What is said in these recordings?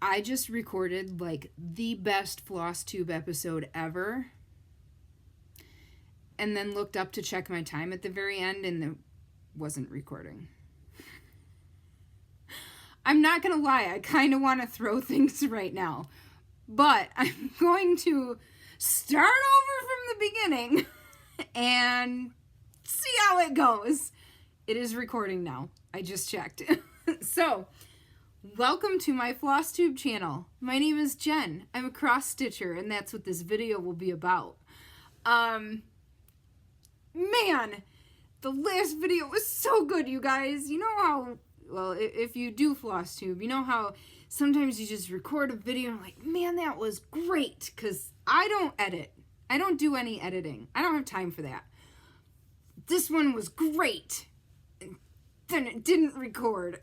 I just recorded like the best Flosstube episode ever, and then looked up to check my time at the very end and it wasn't recording. I'm not gonna lie, I kind of want to throw things right now, but I'm going to start over from the beginning and see how it goes. It is recording now. I just checked. So, welcome to my Flosstube channel. My name is Jen. I'm a cross stitcher, and that's what this video will be about. Man, the last video was so good, you guys. You know how, well, if you do Flosstube, you know how sometimes you just record a video and like, man, that was great, because I don't edit. I don't do any editing. I don't have time for that. This one was great. And then it didn't record.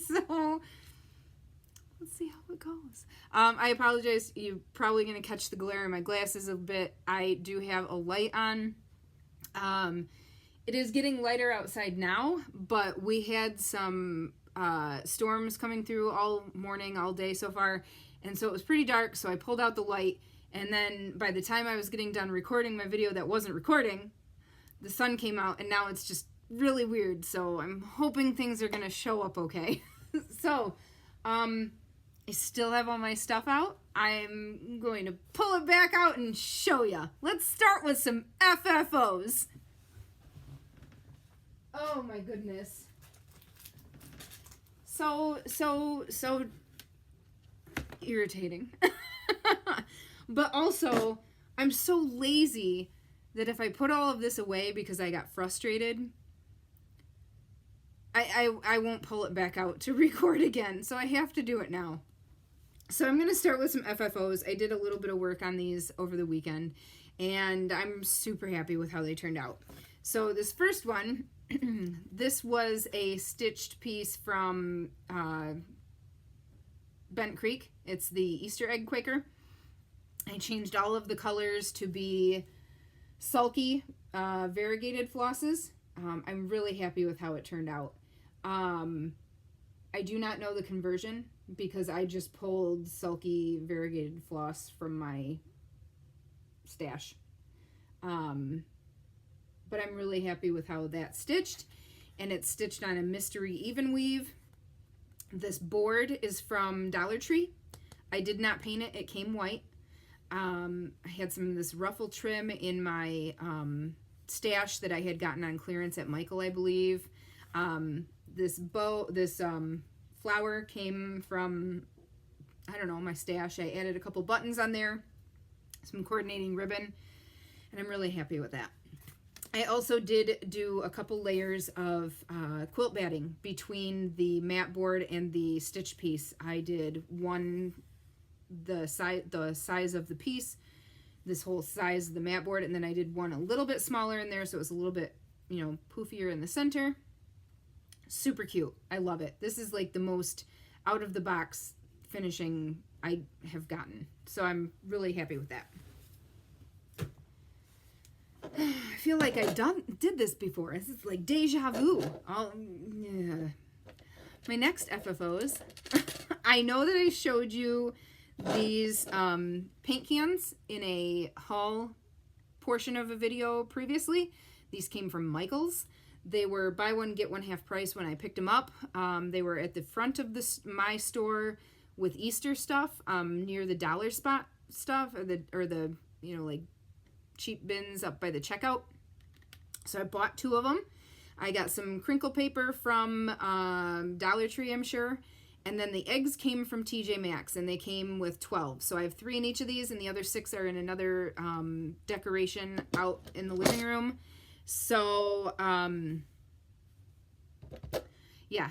So, let's see how it goes. I apologize. You're probably going to catch the glare in my glasses a bit. I do have a light on. It is getting lighter outside now, but we had some storms coming through all morning, all day so far, and so it was pretty dark, so I pulled out the light, and then by the time I was getting done recording my video that wasn't recording, the sun came out, and now it's just really weird, so I'm hoping things are going to show up okay. So, I still have all my stuff out. I'm going to pull it back out and show ya. Let's start with some FFOs. Oh my goodness. So irritating. But also, I'm so lazy that if I put all of this away because I got frustrated, I won't pull it back out to record again. So I have to do it now. So I'm going to start with some FFOs. I did a little bit of work on these over the weekend, and I'm super happy with how they turned out. So this first one, this was a stitched piece from Bent Creek. It's the Easter egg Quaker. I changed all of the colors to be sulky variegated flosses. I'm really happy with how it turned out. I do not know the conversion because I just pulled sulky variegated floss from my stash. But I'm really happy with how that's stitched, and it's stitched on a mystery even weave. This board is from Dollar Tree. I did not paint it. It came white. I had some of this ruffle trim in my stash that I had gotten on clearance at Michael, I believe. This flower came from, I don't know, my stash. I added a couple buttons on there, some coordinating ribbon, and I'm really happy with that. I also did do a couple layers of quilt batting between the mat board and the stitch piece. I did one the size of the piece, this whole size of the mat board, and then I did one a little bit smaller in there, so it was a little bit, you know, poofier in the center. Super cute. I love it. This is like the most out of the box finishing I have gotten, so I'm really happy with that. I feel like I did this before. This is like deja vu. Yeah. My next FFOs. I know that I showed you these paint cans in a haul portion of a video previously. These came from Michael's. They were buy one get one half price when I picked them up. They were at the front of my store with Easter stuff, near the dollar spot stuff, or the you know, like cheap bins up by the checkout. So I bought 2 of them. I got some crinkle paper from Dollar Tree, I'm sure. And then the eggs came from TJ Maxx, and they came with 12. So I have 3 in each of these, and the other 6 are in another decoration out in the living room. So, yeah.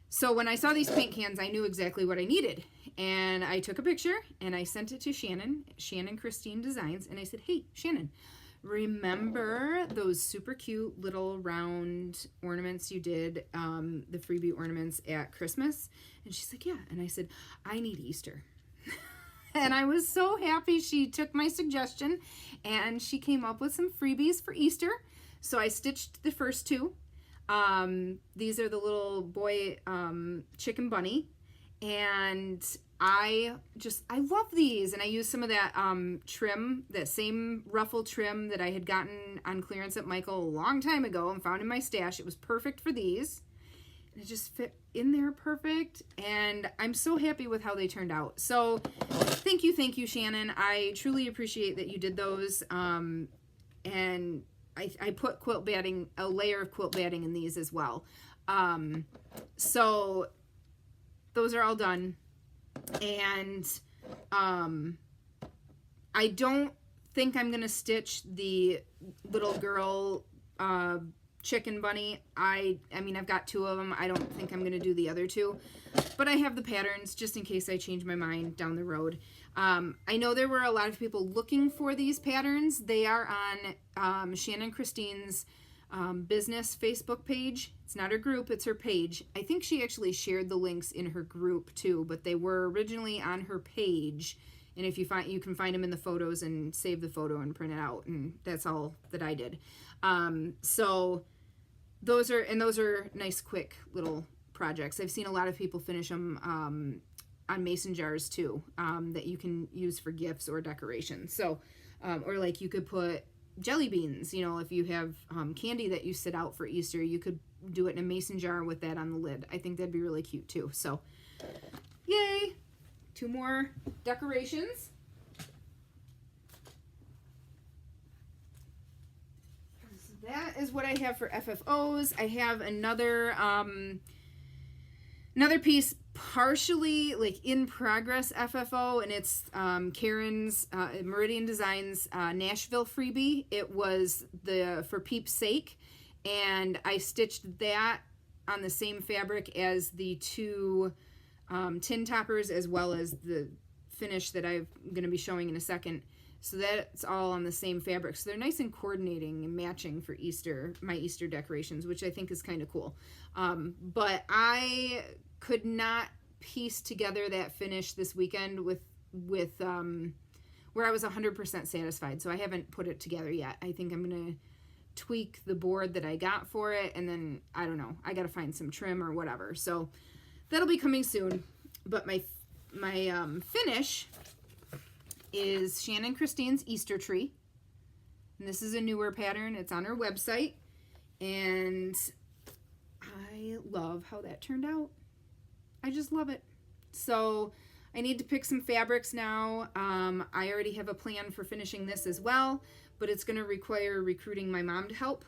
So when I saw these paint cans, I knew exactly what I needed. And I took a picture, and I sent it to Shannon Christine Designs, and I said, hey, Shannon, remember those super cute little round ornaments you did, the freebie ornaments at Christmas? And she's like, yeah. And I said, I need Easter. And I was so happy she took my suggestion, and she came up with some freebies for Easter. So I stitched the first 2. These are the little boy chicken bunny, And I love these. And I used some of that trim, that same ruffle trim that I had gotten on clearance at Michael a long time ago and found in my stash. It was perfect for these. It just fit in there perfect, and I'm so happy with how they turned out. So thank you, Shannon. I truly appreciate that you did those. And I put quilt batting, a layer of quilt batting in these as well. So those are all done. And I don't think I'm going to stitch the little girl chicken bunny. I mean, I've got 2 of them. I don't think I'm going to do the other 2, but I have the patterns just in case I change my mind down the road. I know there were a lot of people looking for these patterns. They are on Shannon Christine's business Facebook page. It's not her group, it's her page. I think she actually shared the links in her group too, but they were originally on her page. And if you can find them in the photos and save the photo and print it out, and that's all that I did. So those are nice, quick little projects. I've seen a lot of people finish them on mason jars too, that you can use for gifts or decoration. So, or like you could put jelly beans, you know, if you have candy that you sit out for Easter, you could do it in a mason jar with that on the lid. I think that'd be really cute too. So, yay! 2 more decorations. That is what I have for FFOs. I have another piece partially like in progress FFO, and it's Karen's Meridian Designs Nashville freebie. It was the For Peeps Sake, and I stitched that on the same fabric as the 2 tin toppers, as well as the finish that I'm going to be showing in a second. So that's all on the same fabric. So they're nice and coordinating and matching for Easter, my Easter decorations, which I think is kind of cool. But I could not piece together that finish this weekend with where I was 100% satisfied. So I haven't put it together yet. I think I'm going to tweak the board that I got for it, and then, I don't know, I got to find some trim or whatever. So that'll be coming soon. But my finish is Shannon Christine's Easter tree. And this is a newer pattern. It's on her website. And I love how that turned out. I just love it. So I need to pick some fabrics now. I already have a plan for finishing this as well, but it's going to require recruiting my mom to help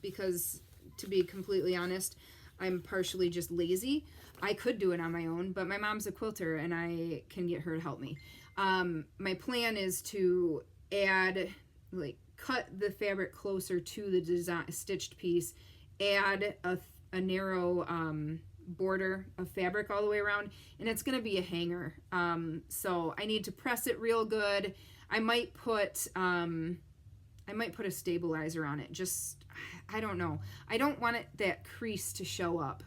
because, to be completely honest, I'm partially just lazy. I could do it on my own, but my mom's a quilter and I can get her to help me. My plan is to cut the fabric closer to the design stitched piece, add a narrow border of fabric all the way around, and it's going to be a hanger. So I need to press it real good. I might put a stabilizer on it. Just, I don't know. I don't want that crease to show up.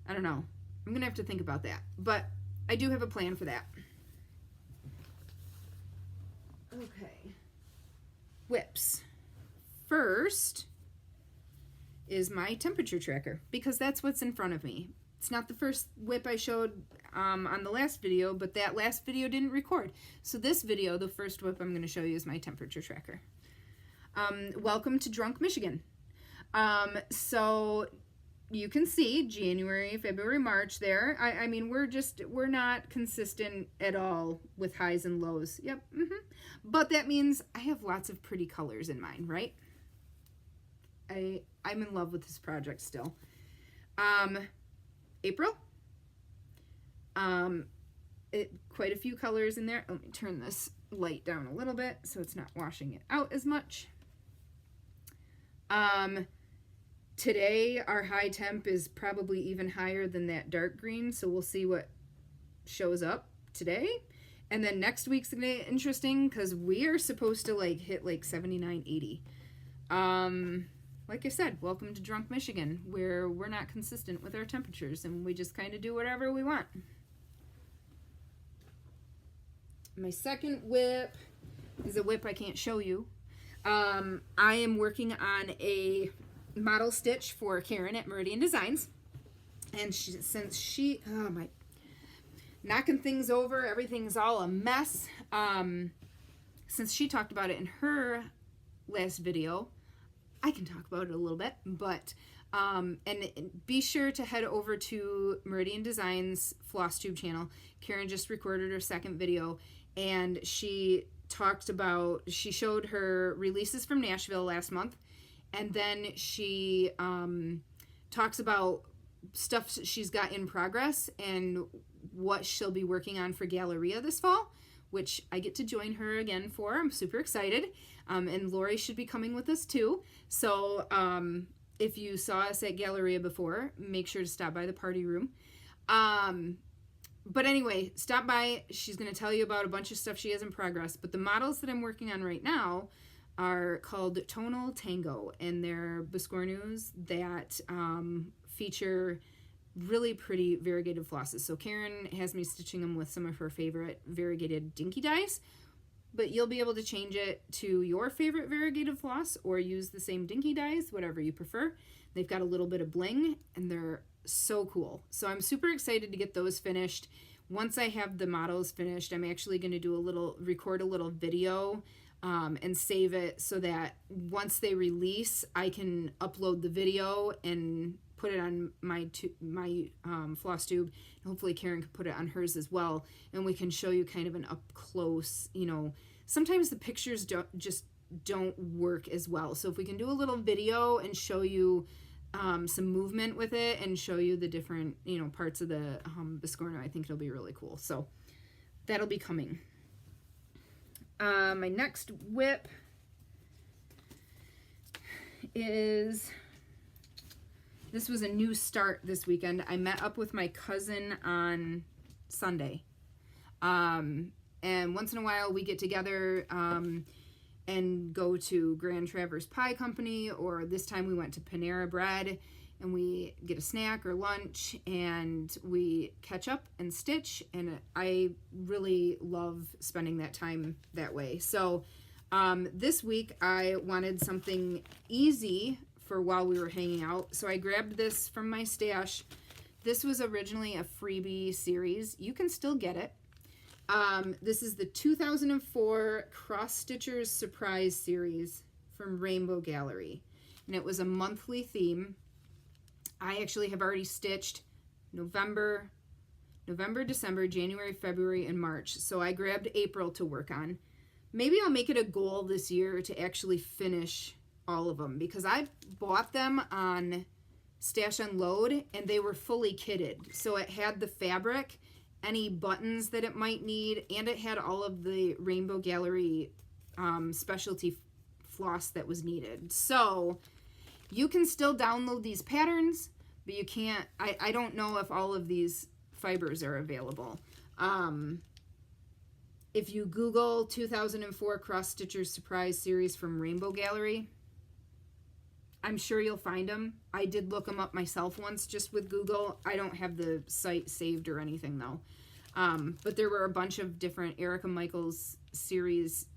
I don't know. I'm going to have to think about that. But I do have a plan for that. Okay. Whips. First is my temperature tracker, because that's what's in front of me. It's not the first whip I showed on the last video, but that last video didn't record. So this video, the first whip I'm going to show you is my temperature tracker. Welcome to Drunk Michigan. So you can see January, February, March there. I mean, we're not consistent at all with highs and lows. Yep. But that means I have lots of pretty colors in mine, right? I'm in love with this project still. April. Quite a few colors in there. Let me turn this light down a little bit so it's not washing it out as much. Today our high temp is probably even higher than that dark green, so we'll see what shows up today. And then next week's gonna be interesting because we are supposed to hit 79, 80. Like I said, welcome to Drunk Michigan, where we're not consistent with our temperatures and we just kind of do whatever we want. My second whip is a whip I can't show you. I am working on a model stitch for Karen at Meridian Designs. And since she, oh my, knocking things over, everything's all a mess. Since she talked about it in her last video, I can talk about it a little bit, but and be sure to head over to Meridian Designs Flosstube channel. Karen just recorded her second video, and she showed her releases from Nashville last month, and then she talks about stuff she's got in progress and what she'll be working on for Galleria this fall, which I get to join her again for. I'm super excited. And Lori should be coming with us too. So if you saw us at Galleria before, make sure to stop by the party room. But anyway, stop by. She's going to tell you about a bunch of stuff she has in progress. But the models that I'm working on right now are called Tonal Tango, and they're biscornus that feature really pretty variegated flosses. So Karen has me stitching them with some of her favorite variegated dinky dies, but you'll be able to change it to your favorite variegated floss or use the same dinky dies, whatever you prefer. They've got a little bit of bling, and they're so cool. So I'm super excited to get those finished. Once I have the models finished, I'm actually going to record a little video and save it so that once they release, I can upload the video and put it on my Flosstube, and hopefully Karen can put it on hers as well, and we can show you kind of an up close. Sometimes the pictures don't work as well, so if we can do a little video and show you some movement with it and show you the different parts of the biscorno, I think it'll be really cool. So that'll be coming. My next whip is, this was a new start this weekend. I met up with my cousin on Sunday. And once in a while we get together and go to Grand Traverse Pie Company, or this time we went to Panera Bread, and we get a snack or lunch and we catch up and stitch, and I really love spending that time that way. So this week I wanted something easy for while we were hanging out, so I grabbed this from my stash. This was originally a freebie series. You can still get it. This is the 2004 Cross Stitchers Surprise Series from Rainbow Gallery, and it was a monthly theme. I actually have already stitched November, December, January, February, and March, so I grabbed April to work on. Maybe I'll make it a goal this year to actually finish all of them, because I bought them on Stash Unload and they were fully kitted. So it had the fabric, any buttons that it might need, and it had all of the Rainbow Gallery specialty floss that was needed. So you can still download these patterns, but you can't, I don't know if all of these fibers are available. If you Google 2004 Cross Stitchers Surprise Series from Rainbow Gallery, I'm sure you'll find them. I did look them up myself once just with Google. I don't have the site saved or anything though. But there were a bunch of different Erica Michaels series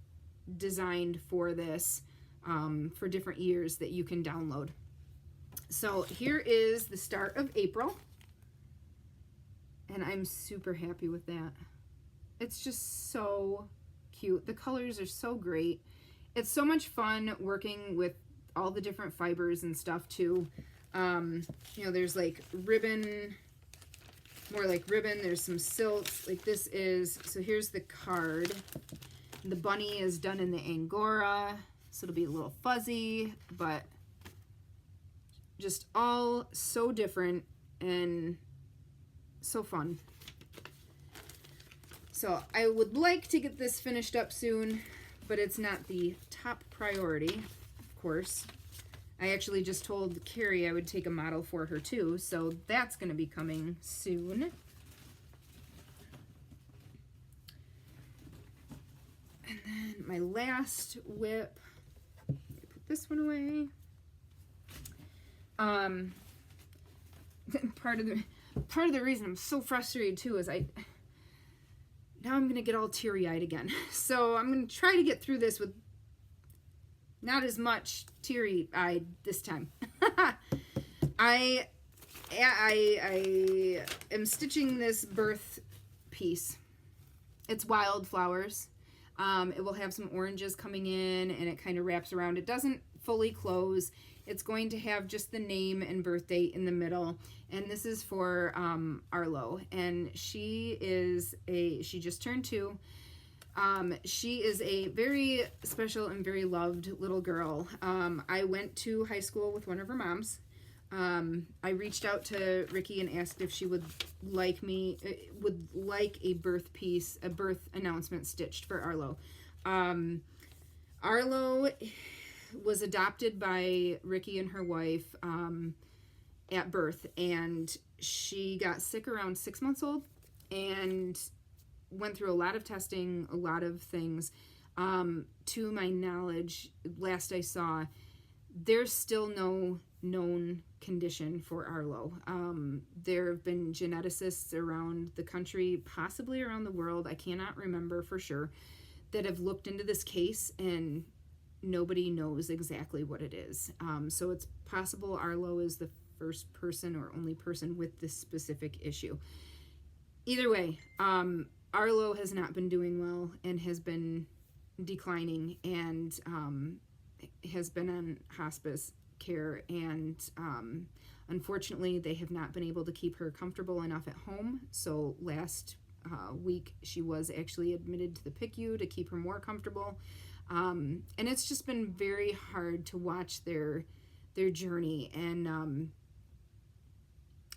designed for this for different years that you can download. So here is the start of April, and I'm super happy with that. It's just so cute. The colors are so great. It's so much fun working with all the different fibers and stuff too. There's like ribbon, more like ribbon. There's some silks. Like this is, so here's the card. The bunny is done in the Angora, so it'll be a little fuzzy, but just all so different and so fun. So I would like to get this finished up soon, but it's not the top priority, of course. I actually just told Carrie I would take a model for her too, so that's going to be coming soon. And then my last whip, let me put this one away. Part of the reason I'm so frustrated too is now I'm gonna get all teary-eyed again. So I'm gonna try to get through this with not as much teary-eyed this time. I I am stitching this birth piece. It's wildflowers. It will have some oranges coming in, and it kind of wraps around. It doesn't fully close. It's going to have just the name and birth date in the middle. And this is for Arlo. And she just turned 2. She is a very special and very loved little girl. I went to high school with one of her moms. I reached out to Ricky and asked if she would like a birth piece, a birth announcement stitched for Arlo. Arlo was adopted by Ricky and her wife at birth, and she got sick around 6 months old and went through a lot of testing, a lot of things. To my knowledge, last I saw, there's still no known condition for Arlo. There have been geneticists around the country, possibly around the world, I cannot remember for sure, that have looked into this case, and nobody knows exactly what it is. So it's possible Arlo is the first person or only person with this specific issue. Either way, Arlo has not been doing well and has been declining, and has been on hospice care, and unfortunately they have not been able to keep her comfortable enough at home. So last week she was actually admitted to the PICU to keep her more comfortable, and it's just been very hard to watch their journey, and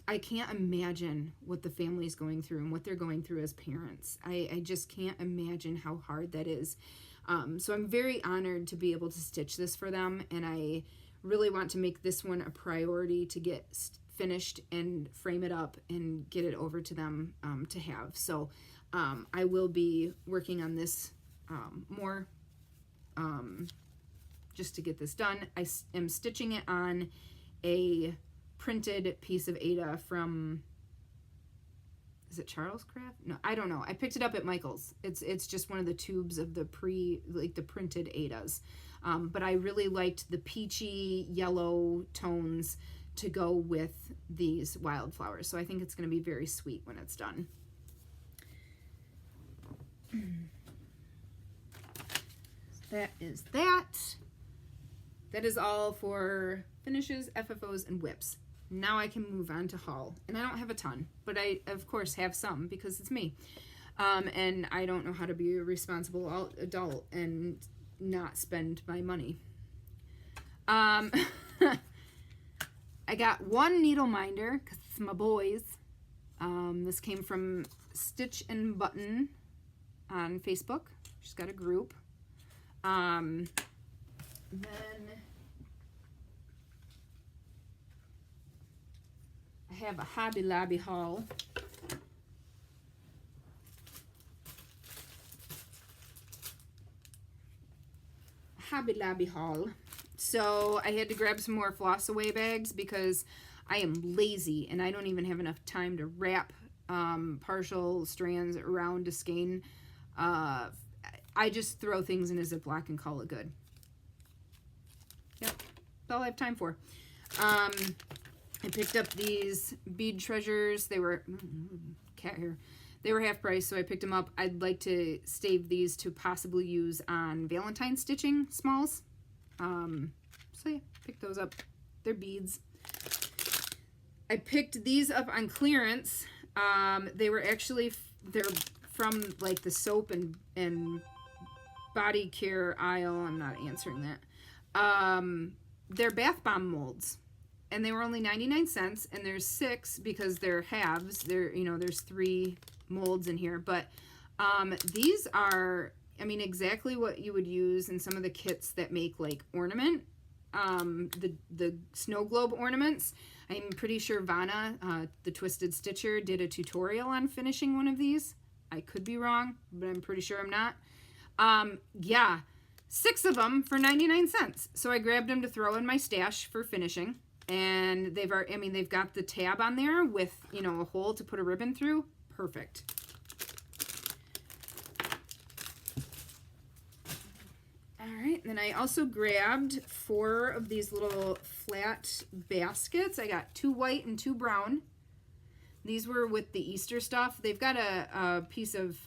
I can't imagine what the family's going through and what they're going through as parents. I just can't imagine how hard that is. So I'm very honored to be able to stitch this for them, and I really want to make this one a priority to get finished and frame it up and get it over to them to have. So I will be working on this more just to get this done. I am stitching it on a printed piece of Ada from, is it Charles Craft? No, I don't know. I picked it up at Michael's. It's just one of the tubes of the the printed Adas. But I really liked the peachy yellow tones to go with these wildflowers. So I think it's going to be very sweet when it's done. That is that. That is all for finishes, FFOs, and whips. Now I can move on to haul. And I don't have a ton, but I, of course, have some because it's me. And I don't know how to be a responsible adult and not spend my money. I got one needle minder because it's my boys. This came from Stitch and Button on Facebook. She's got a group. Then I have a Hobby Lobby haul. Hobby Lobby haul. So I had to grab some more floss away bags because I am lazy and I don't even have enough time to wrap partial strands around a skein. I just throw things in a Ziploc and call it good. Yep, that's all I have time for. I picked up these bead treasures. They were cat hair. They were half price, so I picked them up. I'd like to save these to possibly use on Valentine stitching smalls. So yeah, pick those up. They're beads. I picked these up on clearance. They were actually they're from like the soap and body care aisle. I'm not answering that. They're bath bomb molds, and they were only 99 cents, and there's 6 because they're halves. There's 3 molds in here, but these are, I mean, exactly what you would use in some of the kits that make like ornament, the snow globe ornaments. I'm pretty sure Vanna, the Twisted Stitcher, did a tutorial on finishing one of these. I could be wrong, but I'm pretty sure I'm not. Yeah, 6 of them for 99 cents. So I grabbed them to throw in my stash for finishing. And they've got the tab on there with, a hole to put a ribbon through. Perfect. I All right, then I also grabbed 4 of these little flat baskets. I got 2 white and 2 brown. These were with the Easter stuff. They've got a piece of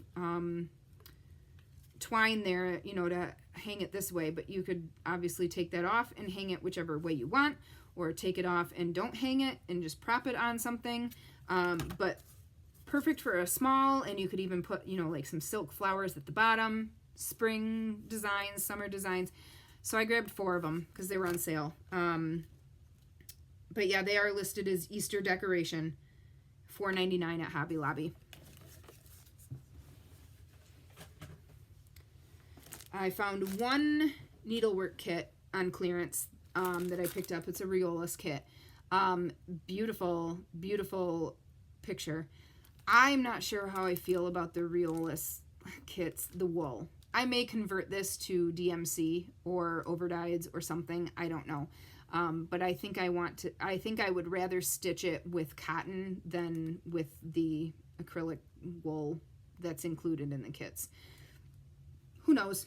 twine there, you know, to hang it this way, but you could obviously take that off and hang it whichever way you want, or take it off and don't hang it and just prop it on something. But perfect for a small, and you could even put, you know, like some silk flowers at the bottom, spring designs, summer designs. So I grabbed 4 of them because they were on sale. But yeah, they are listed as Easter decoration, $4.99 at Hobby Lobby. I found one needlework kit on clearance that I picked up. It's a Fob-ulous kit. Beautiful, beautiful picture. I'm not sure how I feel about the Fob-ulous kits, the wool. I may convert this to DMC or overdyes or something. I don't know. But I think I would rather stitch it with cotton than with the acrylic wool that's included in the kits. Who knows?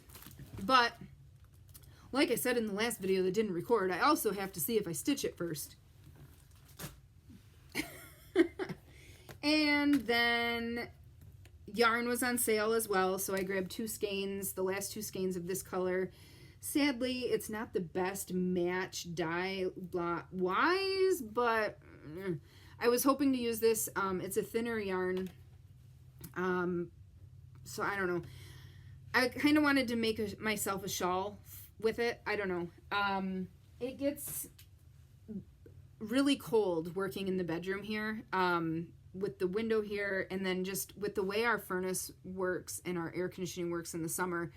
But like I said in the last video that didn't record, I also have to see if I stitch it first. And then yarn was on sale as well, so I grabbed 2 skeins, the last 2 skeins of this color. Sadly, it's not the best match dye wise, but I was hoping to use this. It's a thinner yarn, so I don't know. I kind of wanted to make myself a shawl with it. I don't know. It gets really cold working in the bedroom here, with the window here, and then just with the way our furnace works and our air conditioning works in the summer,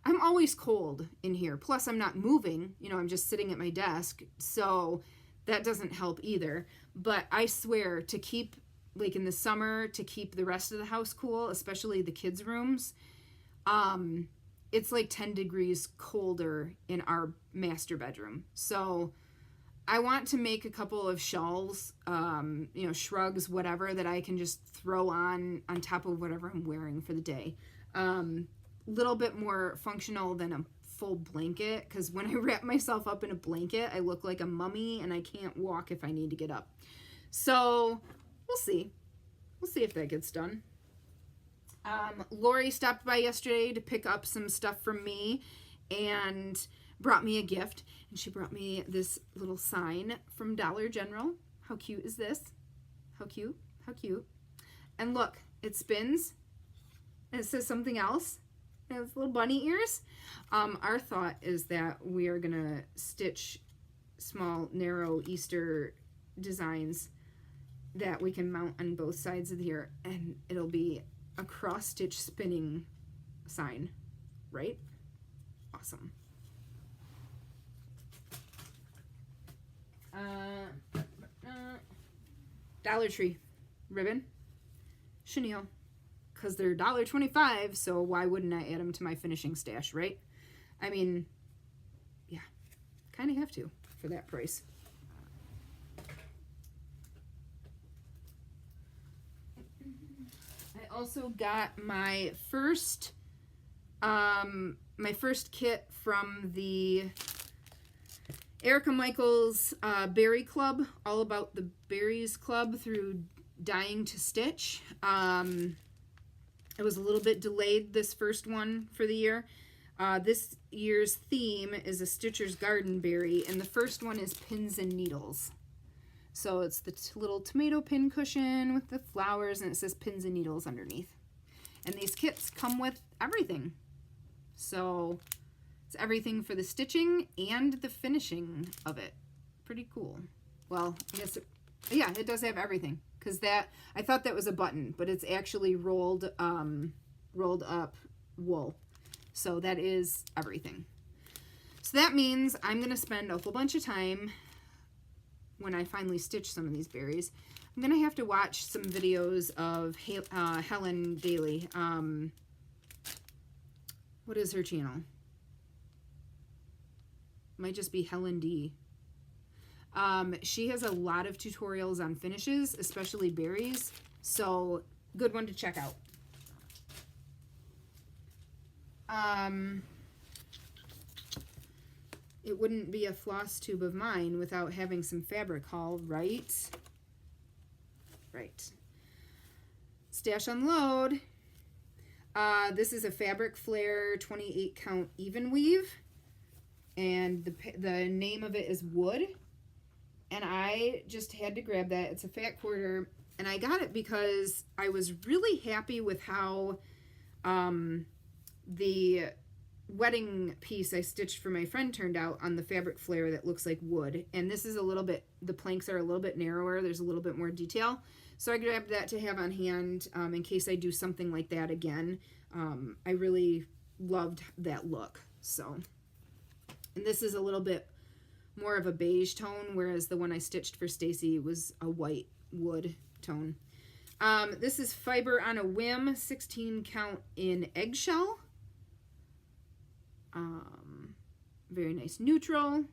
I'm always cold in here. Plus, I'm not moving. You know, I'm just sitting at my desk, so that doesn't help either. But I swear, to keep, like in the summer, to keep the rest of the house cool, especially the kids' rooms, it's like 10 degrees colder in our master bedroom. So I want to make a couple of shawls, you know, shrugs, whatever, that I can just throw on top of whatever I'm wearing for the day. Little bit more functional than a full blanket, because when I wrap myself up in a blanket, I look like a mummy and I can't walk if I need to get up. So we'll see. We'll see if that gets done. Lori stopped by yesterday to pick up some stuff from me and brought me a gift. And she brought me this little sign from Dollar General. How cute is this? How cute? How cute. And look, it spins and it says something else. It has little bunny ears. Our thought is that we are going to stitch small, narrow Easter designs that we can mount on both sides of here, and it'll be a cross-stitch spinning sign, right? Awesome. Dollar Tree ribbon, chenille, because they're $1.25, so why wouldn't I add them to my finishing stash, right? I mean, yeah, kind of have to for that price. I also got my first kit from the Erica Michaels Berry Club, all about the berries club through Dying to Stitch. It was a little bit delayed, this first one for the year. This year's theme is a Stitcher's Garden berry, and the first one is pins and needles. So it's the little tomato pin cushion with the flowers, and it says pins and needles underneath. And these kits come with everything. So it's everything for the stitching and the finishing of it. Pretty cool. Well, I guess, yeah, it does have everything. Because that, I thought that was a button, but it's actually rolled up wool. So that is everything. So that means I'm going to spend a whole bunch of time when I finally stitch some of these berries. I'm going to have to watch some videos of Helen Daly. What is her channel? Might just be Helen D. She has a lot of tutorials on finishes, especially berries. So good one to check out. it wouldn't be a floss tube of mine without having some fabric haul, right? Right. Stash unload. This is a Fabric Flare 28 count even weave, and the name of it is Wood, and I just had to grab that. It's a fat quarter, and I got it because I was really happy with how the wedding piece I stitched for my friend turned out on the Fabric Flare that looks like wood. And this is a little bit, the planks are a little bit narrower, there's a little bit more detail, so I grabbed that to have on hand in case I do something like that again. I really loved that look. So, and this is a little bit more of a beige tone, whereas the one I stitched for Stacy was a white wood tone. This is Fiber on a Whim, 16 count in eggshell. Very nice neutral.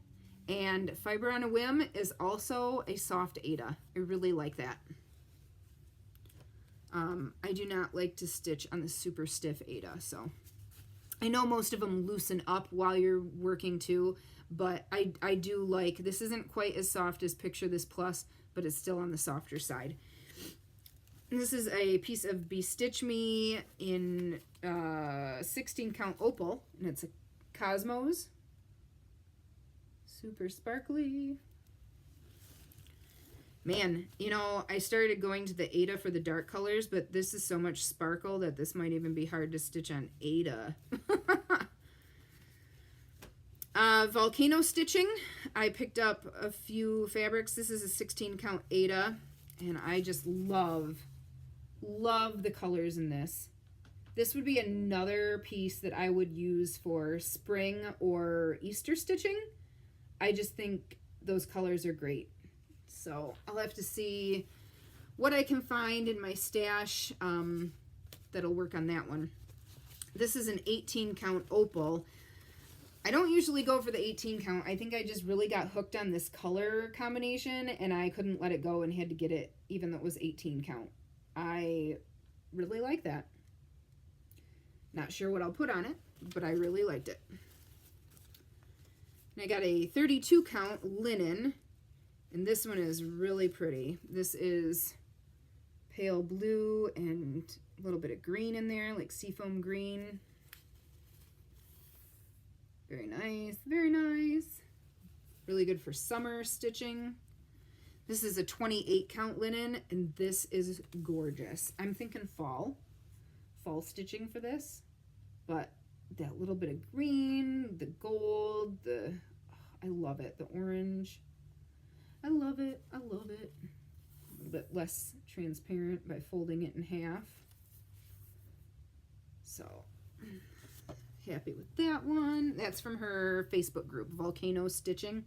And Fiber on a Whim is also a soft Aida. I really like that. I do not like to stitch on the super stiff Aida, so I know most of them loosen up while you're working too, but I do like, this isn't quite as soft as Picture This Plus, but it's still on the softer side. And this is a piece of Be Stitch Me in 16 count opal, and it's a Cosmos. Super sparkly. Man, you know, I started going to the Aida for the dark colors, but this is so much sparkle that this might even be hard to stitch on Aida. Volcano stitching. I picked up a few fabrics. This is a 16 count Aida, and I just love the colors in this. This would be another piece that I would use for spring or Easter stitching. I just think those colors are great. So I'll have to see what I can find in my stash that'll work on that one. This is an 18 count opal. I don't usually go for the 18 count. I think I just really got hooked on this color combination and I couldn't let it go and had to get it even though it was 18 count. I really like that. Not sure what I'll put on it, but I really liked it. And I got a 32 count linen, and this one is really pretty. This is pale blue and a little bit of green in there, like seafoam green. Very nice, very nice. Really good for summer stitching. This is a 28 count linen, and this is gorgeous. I'm thinking fall stitching for this, but that little bit of green, the gold, I love it. The orange, I love it. I love it. A little bit less transparent by folding it in half. So happy with that one. That's from her Facebook group, Volcano Stitching.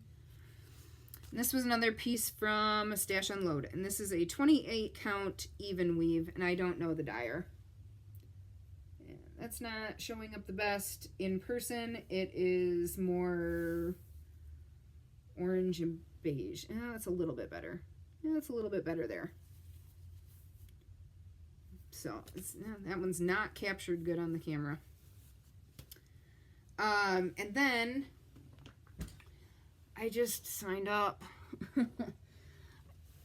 And this was another piece from Stash Unload, and this is a 28 count even weave, and I don't know the dyer. Yeah, that's not showing up the best in person. It is more orange and beige. That's a little bit better. Yeah, that's a little bit better there. So that one's not captured good on the camera. And then I just signed up.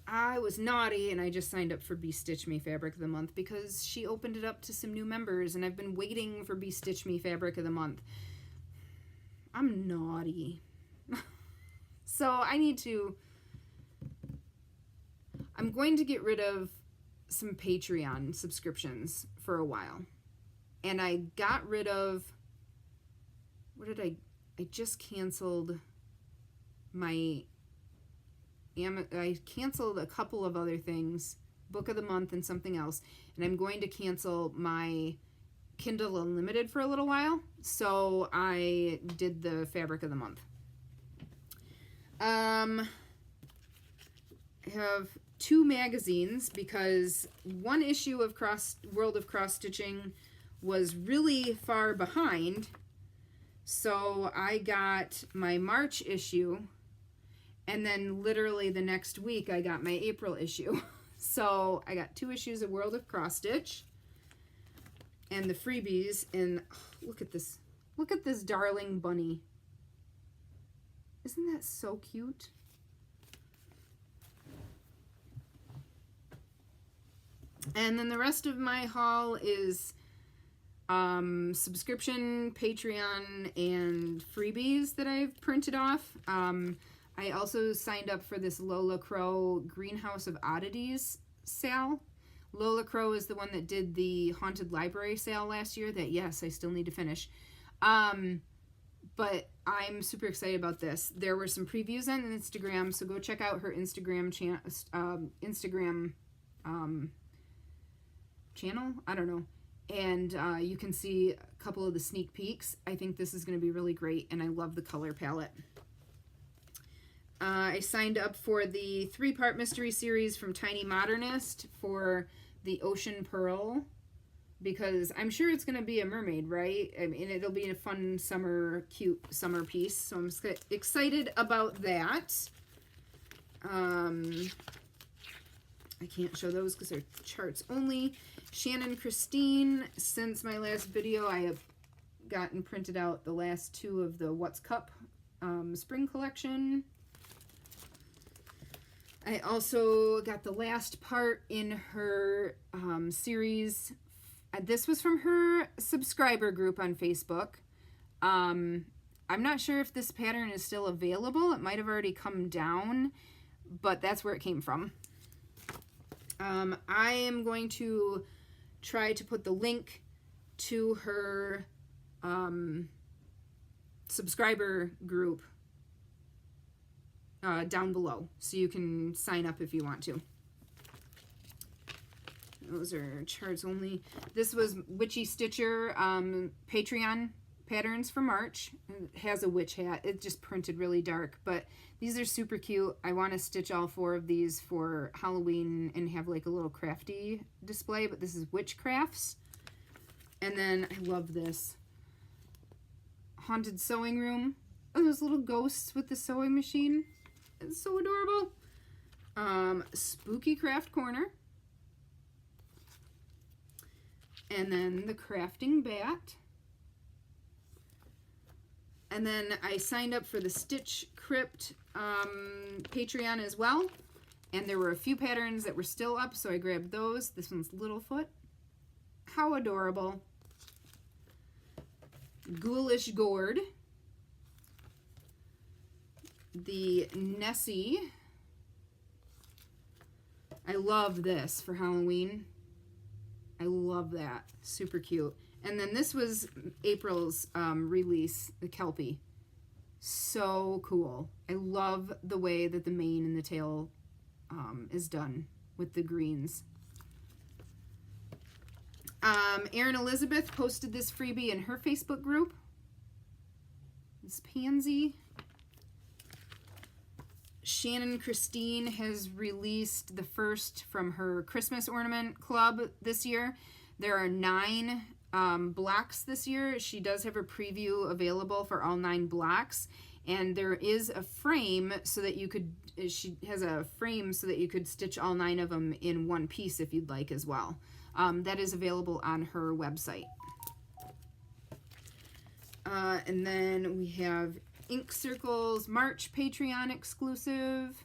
I was naughty and I just signed up for Be Stitch Me Fabric of the Month because she opened it up to some new members and I've been waiting for Be Stitch Me Fabric of the Month. I'm naughty. So I'm going to get rid of some Patreon subscriptions for a while. And I got rid of, I just canceled I canceled a couple of other things, Book of the Month and something else, and I'm going to cancel my Kindle Unlimited for a little while, so I did the Fabric of the Month. I have 2 magazines because one issue of World of Cross Stitching was really far behind, so I got my March issue, and then literally the next week I got my April issue. So I got 2 issues of World of Cross Stitch and the freebies, and look at this darling bunny. Isn't that so cute? And then the rest of my haul is subscription, Patreon, and freebies that I've printed off. I also signed up for this Lola Crow Greenhouse of Oddities sale. Lola Crow is the one that did the Haunted Library sale last year that, yes, I still need to finish. But I'm super excited about this. There were some previews on Instagram, so go check out her Instagram channel. I don't know. And you can see a couple of the sneak peeks. I think this is going to be really great, and I love the color palette. I signed up for the 3-part mystery series from Tiny Modernist for the Ocean Pearl, because I'm sure it's going to be a mermaid, right? I mean, it'll be a fun cute summer piece, so I'm excited about that. I can't show those because they're charts only. Shannon Christine, since my last video, I have gotten printed out the last 2 of the What's Cup spring collection. I also got the last part in her series. This was from her subscriber group on Facebook. I'm not sure if this pattern is still available. It might have already come down, but that's where it came from. I am going to try to put the link to her subscriber group down below, so you can sign up if you want to. Those are charts only. This was Witchy Stitcher Patreon patterns for March. It has a witch hat. It just printed really dark, but these are super cute. I want to stitch all 4 of these for Halloween and have like a little crafty display, but this is Witchcrafts. And then I love this. Haunted Sewing Room. Oh, those little ghosts with the sewing machine. It's so adorable. Spooky Craft Corner. And then the Crafting Bat. And then I signed up for the Stitch Crypt Patreon as well. And there were a few patterns that were still up, so I grabbed those. This one's Littlefoot. How adorable. Ghoulish Gourd. The Nessie. I love this for Halloween. I love that. Super cute. And then this was April's release, the Kelpie. So cool. I love the way that the mane and the tail is done with the greens. Erin Elizabeth posted this freebie in her Facebook group. This pansy. Shannon Christine has released the first from her Christmas ornament club this year. There are 9 blocks this year. She does have a preview available for all 9 blocks, and there is a frame so that you could, she has a frame so that you could stitch all 9 of them in one piece if you'd like as well. That is available on her website. And then we have Ink Circles March Patreon exclusive.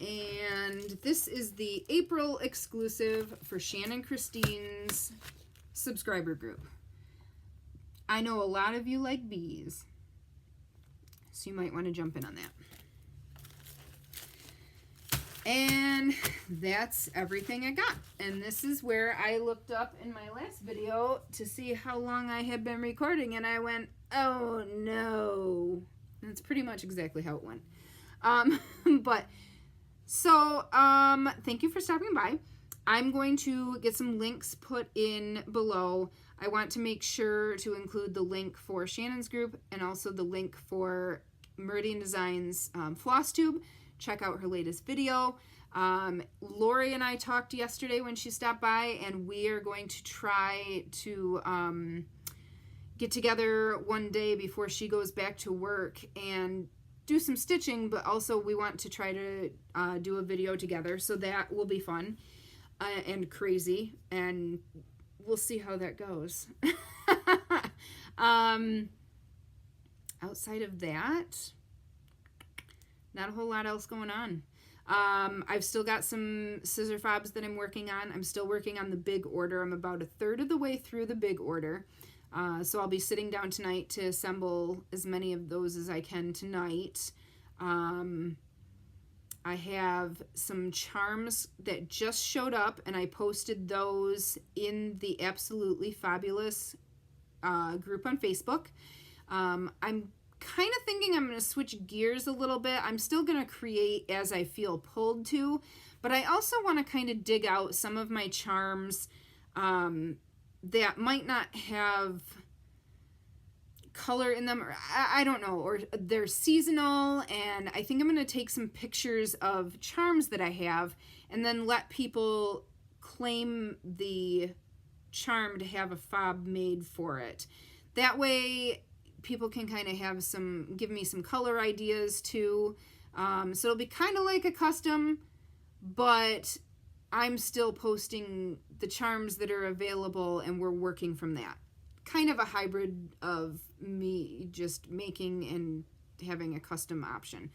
And this is the April exclusive for Shannon Christine's subscriber group. I know a lot of you like bees, so you might want to jump in on that. And that's everything I got. And this is where I looked up in my last video to see how long I had been recording, and I went, oh no. And that's pretty much exactly how it went. Thank you for stopping by. I'm going to get some links put in below. I want to make sure to include the link for Shannon's group and also the link for Meridian Designs Flosstube. Check out her latest video. Lori and I talked yesterday when she stopped by, and we are going to try to get together one day before she goes back to work and do some stitching, but also we want to try to do a video together, so that will be fun and crazy, and we'll see how that goes. outside of that, not a whole lot else going on. I've still got some scissor fobs that I'm working on. I'm still working on the big order. I'm about a third of the way through the big order. So I'll be sitting down tonight to assemble as many of those as I can tonight. I have some charms that just showed up, and I posted those in the Absolutely Fabulous group on Facebook. I'm kind of thinking I'm going to switch gears a little bit. I'm still going to create as I feel pulled to, but I also want to kind of dig out some of my charms that might not have color in them, or I don't know, or they're seasonal, and I think I'm going to take some pictures of charms that I have and then let people claim the charm to have a fob made for it. That way people can kind of have give me some color ideas too. So it'll be kind of like a custom, but I'm still posting the charms that are available and we're working from that. Kind of a hybrid of me just making and having a custom option,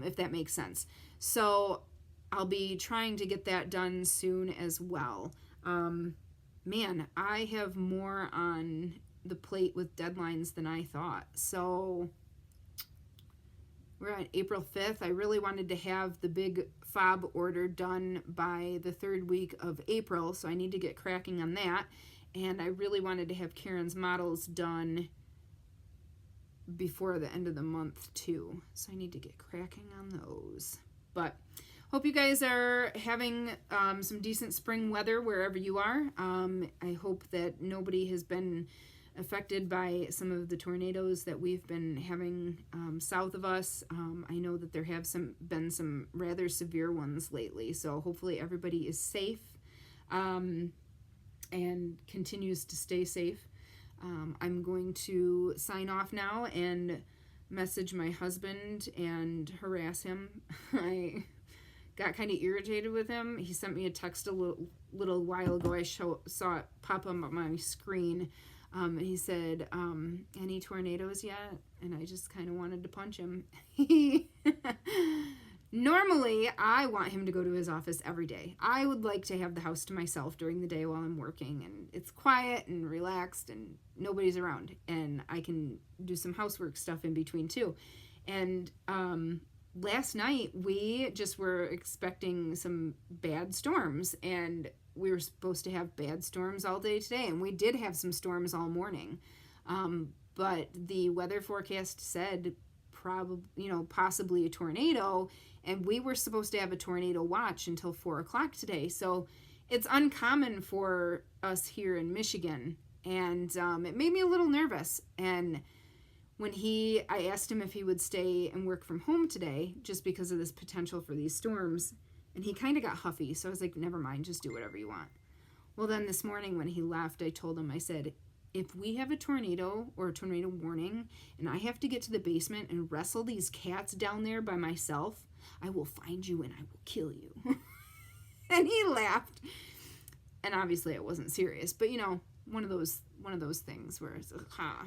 if that makes sense. So I'll be trying to get that done soon as well. Man, I have more on the plate with deadlines than I thought. So we're on April 5th. I really wanted to have the big fob order done by the 3rd week of April, so I need to get cracking on that. And I really wanted to have Karen's models done before the end of the month too. So I need to get cracking on those. But hope you guys are having some decent spring weather wherever you are. I hope that nobody has been affected by some of the tornadoes that we've been having south of us. I know that there have been some rather severe ones lately. So hopefully everybody is safe. And continues to stay safe. I'm going to sign off now and message my husband and harass him. I got kind of irritated with him. He sent me a text a little while ago. I saw it pop up on my screen. And he said, any tornadoes yet? And I just kind of wanted to punch him. Normally, I want him to go to his office every day. I would like to have the house to myself during the day while I'm working, and it's quiet and relaxed and nobody's around, and I can do some housework stuff in between too. And last night, we just were expecting some bad storms, and we were supposed to have bad storms all day today, and we did have some storms all morning. But the weather forecast said possibly a tornado, and we were supposed to have a tornado watch until 4 o'clock today. So it's uncommon for us here in Michigan, and it made me a little nervous. And when I asked him if he would stay and work from home today, just because of this potential for these storms, and he kind of got huffy. So I was like, never mind, just do whatever you want. Well, then this morning when he left, I told him, I said, if we have a tornado or a tornado warning and I have to get to the basement and wrestle these cats down there by myself, I will find you and I will kill you. And he laughed. And obviously it wasn't serious, but one of those things where it's ha.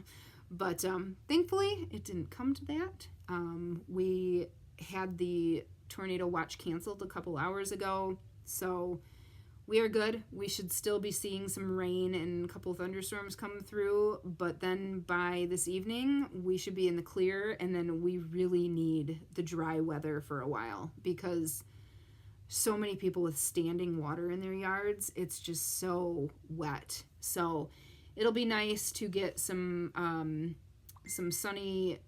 But thankfully it didn't come to that. We had the tornado watch canceled a couple hours ago, so we are good. We should still be seeing some rain and a couple of thunderstorms come through, but then by this evening, we should be in the clear, and then we really need the dry weather for a while because so many people with standing water in their yards, it's just so wet. So it'll be nice to get some sunny,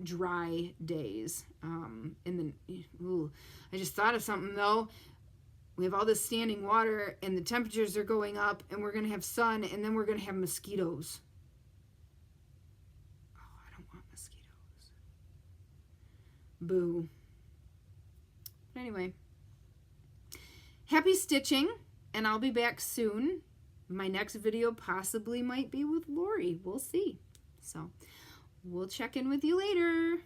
dry days. I just thought of something though. We have all this standing water and the temperatures are going up and we're going to have sun and then we're going to have mosquitoes. Oh, I don't want mosquitoes. Boo. But anyway, happy stitching, and I'll be back soon. My next video possibly might be with Lori. We'll see. So we'll check in with you later.